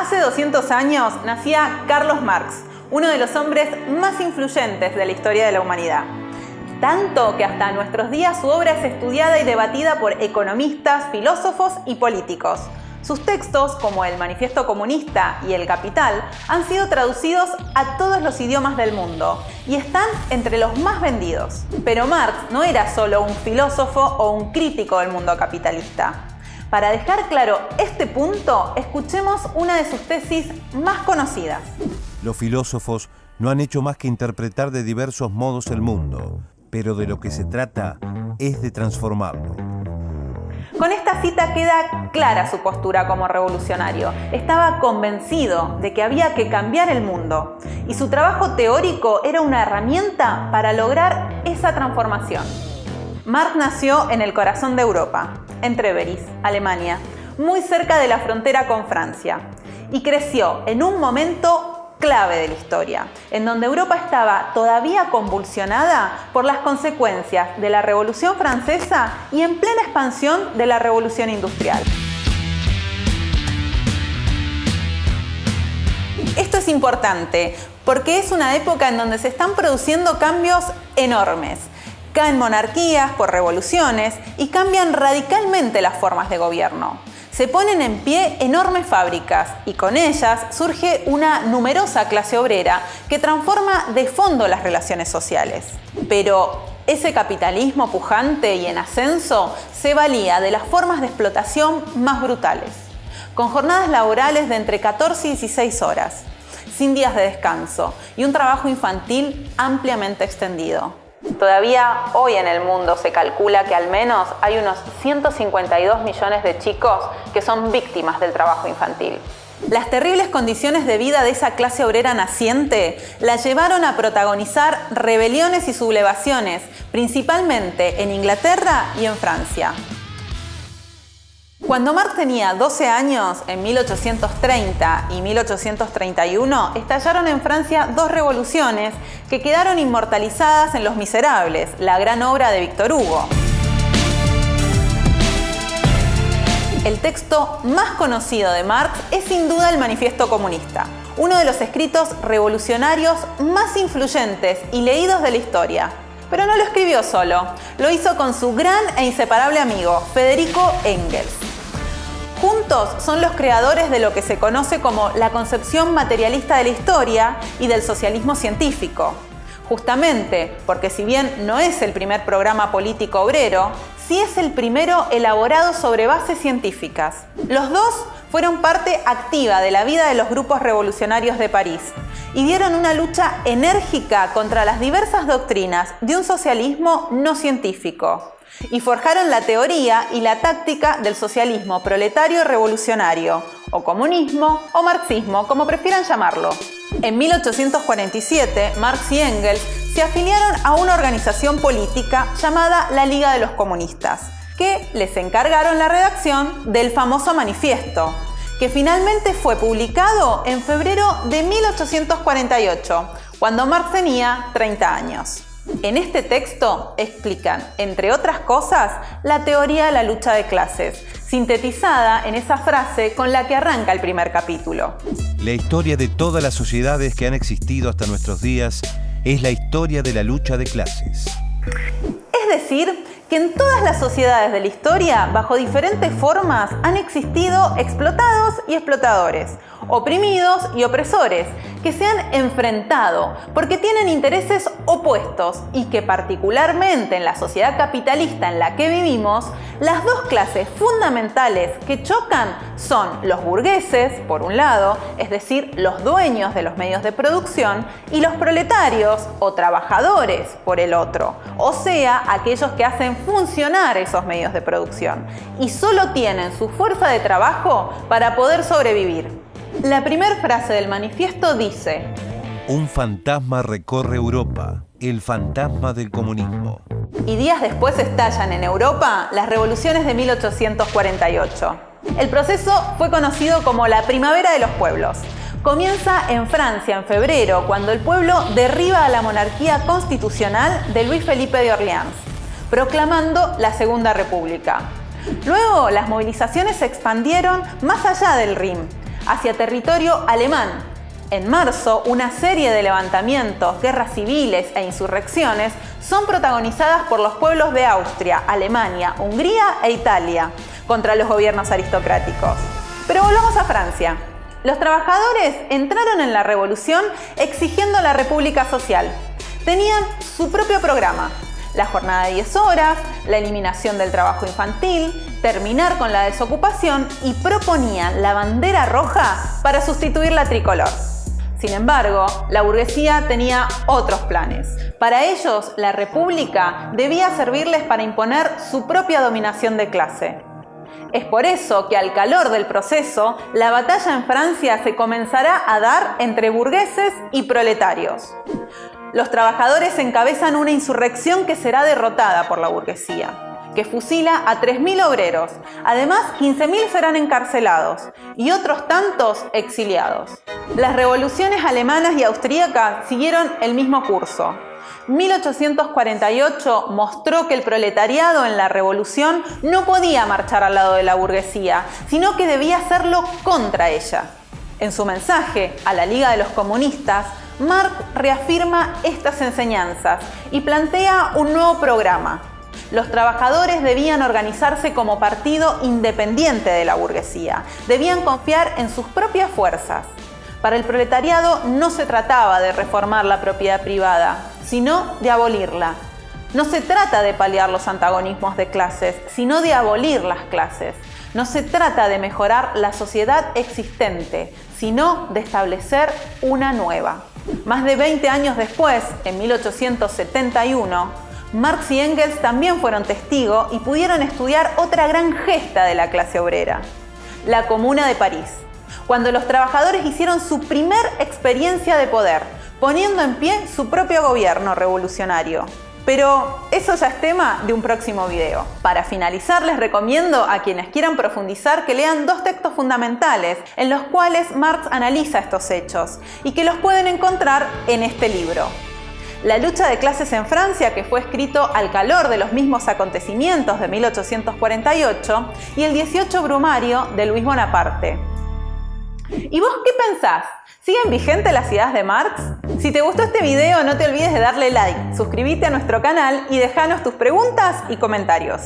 Hace 200 años nacía Carlos Marx, uno de los hombres más influyentes de la historia de la humanidad. Tanto que hasta nuestros días su obra es estudiada y debatida por economistas, filósofos y políticos. Sus textos, como el Manifiesto Comunista y El Capital, han sido traducidos a todos los idiomas del mundo y están entre los más vendidos. Pero Marx no era solo un filósofo o un crítico del mundo capitalista. Para dejar claro este punto, escuchemos una de sus tesis más conocidas. Los filósofos no han hecho más que interpretar de diversos modos el mundo, pero de lo que se trata es de transformarlo. Con esta cita queda clara su postura como revolucionario. Estaba convencido de que había que cambiar el mundo y su trabajo teórico era una herramienta para lograr esa transformación. Marx nació en el corazón de Europa, en Trèveris, Alemania, muy cerca de la frontera con Francia, y creció en un momento clave de la historia, en donde Europa estaba todavía convulsionada por las consecuencias de la Revolución Francesa y en plena expansión de la Revolución Industrial. Esto es importante porque es una época en donde se están produciendo cambios enormes. Caen monarquías por revoluciones y cambian radicalmente las formas de gobierno. Se ponen en pie enormes fábricas y con ellas surge una numerosa clase obrera que transforma de fondo las relaciones sociales. Pero ese capitalismo pujante y en ascenso se valía de las formas de explotación más brutales, con jornadas laborales de entre 14 y 16 horas, sin días de descanso y un trabajo infantil ampliamente extendido. Todavía hoy en el mundo se calcula que al menos hay unos 152 millones de chicos que son víctimas del trabajo infantil. Las terribles condiciones de vida de esa clase obrera naciente la llevaron a protagonizar rebeliones y sublevaciones, principalmente en Inglaterra y en Francia. Cuando Marx tenía 12 años, en 1830 y 1831, estallaron en Francia dos revoluciones que quedaron inmortalizadas en Los Miserables, la gran obra de Víctor Hugo. El texto más conocido de Marx es sin duda el Manifiesto Comunista, uno de los escritos revolucionarios más influyentes y leídos de la historia. Pero no lo escribió solo, lo hizo con su gran e inseparable amigo, Federico Engels. Juntos son los creadores de lo que se conoce como la concepción materialista de la historia y del socialismo científico. Justamente porque si bien no es el primer programa político obrero, sí es el primero elaborado sobre bases científicas. Los dos fueron parte activa de la vida de los grupos revolucionarios de París y dieron una lucha enérgica contra las diversas doctrinas de un socialismo no científico. Y forjaron la teoría y la táctica del socialismo proletario revolucionario, o comunismo o marxismo, como prefieran llamarlo. En 1847, Marx y Engels se afiliaron a una organización política llamada la Liga de los Comunistas, que les encargaron la redacción del famoso manifiesto, que finalmente fue publicado en febrero de 1848, cuando Marx tenía 30 años. En este texto explican, entre otras cosas, la teoría de la lucha de clases, sintetizada en esa frase con la que arranca el primer capítulo. La historia de todas las sociedades que han existido hasta nuestros días es la historia de la lucha de clases. Es decir, que en todas las sociedades de la historia, bajo diferentes formas, han existido explotados y explotadores, oprimidos y opresores, que se han enfrentado porque tienen intereses opuestos y que particularmente en la sociedad capitalista en la que vivimos, las dos clases fundamentales que chocan son los burgueses, por un lado, es decir, los dueños de los medios de producción, y los proletarios o trabajadores, por el otro, o sea, aquellos que hacen funcionar esos medios de producción y solo tienen su fuerza de trabajo para poder sobrevivir. La primera frase del manifiesto dice: un fantasma recorre Europa, el fantasma del comunismo. Y días después estallan en Europa las revoluciones de 1848. El proceso fue conocido como la Primavera de los Pueblos. Comienza en Francia en febrero, cuando el pueblo derriba a la monarquía constitucional de Luis Felipe de Orleans, proclamando la Segunda República. Luego, las movilizaciones se expandieron más allá del Rin, hacia territorio alemán. En marzo, una serie de levantamientos, guerras civiles e insurrecciones son protagonizadas por los pueblos de Austria, Alemania, Hungría e Italia contra los gobiernos aristocráticos. Pero volvamos a Francia. Los trabajadores entraron en la revolución exigiendo la República Social. Tenían su propio programa: la jornada de 10 horas, la eliminación del trabajo infantil, terminar con la desocupación y proponían la bandera roja para sustituir la tricolor. Sin embargo, la burguesía tenía otros planes. Para ellos, la República debía servirles para imponer su propia dominación de clase. Es por eso que al calor del proceso, la batalla en Francia se comenzará a dar entre burgueses y proletarios. Los trabajadores encabezan una insurrección que será derrotada por la burguesía, que fusila a 3.000 obreros. Además, 15.000 serán encarcelados y otros tantos exiliados. Las revoluciones alemanas y austríacas siguieron el mismo curso. 1848 mostró que el proletariado en la revolución no podía marchar al lado de la burguesía, sino que debía hacerlo contra ella. En su mensaje a la Liga de los Comunistas, Marx reafirma estas enseñanzas y plantea un nuevo programa. Los trabajadores debían organizarse como partido independiente de la burguesía, debían confiar en sus propias fuerzas. Para el proletariado no se trataba de reformar la propiedad privada, sino de abolirla. No se trata de paliar los antagonismos de clases, sino de abolir las clases. No se trata de mejorar la sociedad existente, sino de establecer una nueva. Más de 20 años después, en 1871, Marx y Engels también fueron testigos y pudieron estudiar otra gran gesta de la clase obrera: la Comuna de París, cuando los trabajadores hicieron su primer experiencia de poder, poniendo en pie su propio gobierno revolucionario. Pero eso ya es tema de un próximo video. Para finalizar, les recomiendo a quienes quieran profundizar que lean dos textos fundamentales en los cuales Marx analiza estos hechos y que los pueden encontrar en este libro: La lucha de clases en Francia, que fue escrito al calor de los mismos acontecimientos de 1848, y El 18 Brumario de Luis Bonaparte. ¿Y vos qué pensás? ¿Siguen vigentes las ideas de Marx? Si te gustó este video, no te olvides de darle like, suscribirte a nuestro canal y dejanos tus preguntas y comentarios.